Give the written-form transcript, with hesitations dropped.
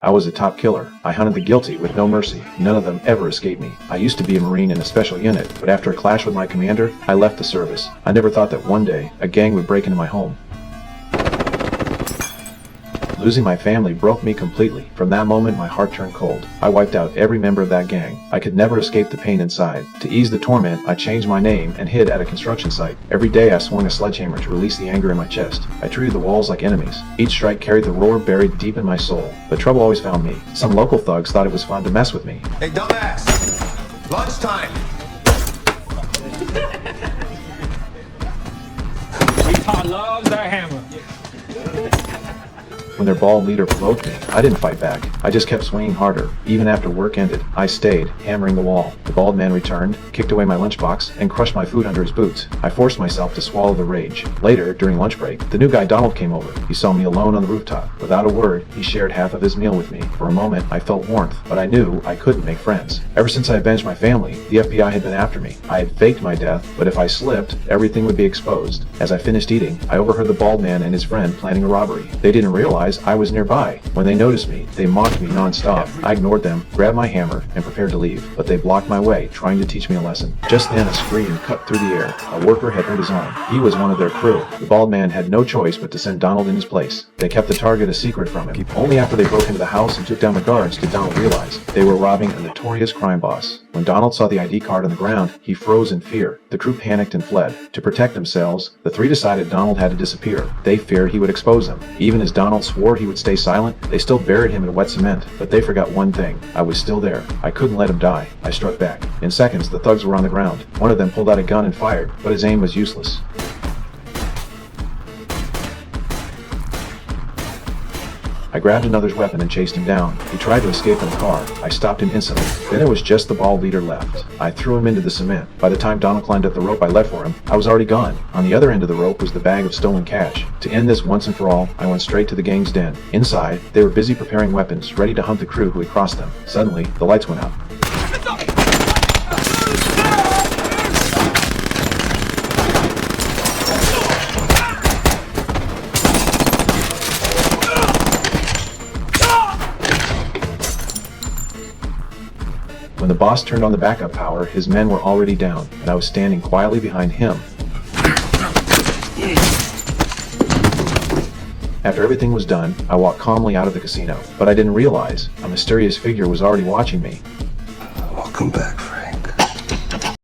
I was a top killer. I hunted the guilty with no mercy. None of them ever escaped me. I used to be a Marine in a special unit, but after a clash with my commander, I left the service. I never thought that one day, a gang would break into my home. Losing my family broke me completely. From that moment, my heart turned cold. I wiped out every member of that gang. I could never escape the pain inside. To ease the torment, I changed my name and hid at a construction site. Every day I swung a sledgehammer to release the anger in my chest. I treated the walls like enemies. Each strike carried the roar buried deep in my soul. But trouble always found me. Some local thugs thought it was fun to mess with me. Hey, dumbass! Lunchtime! Utah loves their hammer. When their bald leader provoked me, I didn't fight back. I just kept swinging harder. Even after work ended, I stayed, hammering the wall. The bald man returned, kicked away my lunchbox, and crushed my food under his boots. I forced myself to swallow the rage. Later, during lunch break, the new guy Donald came over. He saw me alone on the rooftop. Without a word, he shared half of his meal with me. For a moment, I felt warmth, but I knew I couldn't make friends. Ever since I avenged my family, the FBI had been after me. I had faked my death, but if I slipped, everything would be exposed. As I finished eating, I overheard the bald man and his friend planning a robbery. They didn't realize I was nearby. When they noticed me, they mocked me non-stop. I ignored them, grabbed my hammer, and prepared to leave, but they blocked my way, trying to teach me a lesson. Just then, a scream cut through the air. A worker had hurt his arm. He was one of their crew. The bald man had no choice but to send Donald in his place. They kept the target a secret from him. Only after they broke into the house and took down the guards did Donald realize they were robbing a notorious crime boss. When Donald saw the ID card on the ground, he froze in fear. The crew panicked and fled. To protect themselves, the three decided Donald had to disappear. They feared he would expose them. Even as Donald swore he would stay silent, they still buried him in wet cement. But they forgot one thing. I was still there. I couldn't let him die. I struck back. In seconds, the thugs were on the ground. One of them pulled out a gun and fired, but his aim was useless. I grabbed another's weapon and chased him down. He tried to escape in a car. I stopped him instantly. Then it was just the bald leader left. I threw him into the cement. By the time Donald climbed up the rope I let for him, I was already gone. On the other end of the rope was the bag of stolen cash. To end this once and for all, I went straight to the gang's den. Inside, they were busy preparing weapons, ready to hunt the crew who had crossed them. Suddenly, the lights went out. When the boss turned on the backup power, his men were already down, and I was standing quietly behind him. After everything was done, I walked calmly out of the casino, but I didn't realize a mysterious figure was already watching me. Welcome back, friend.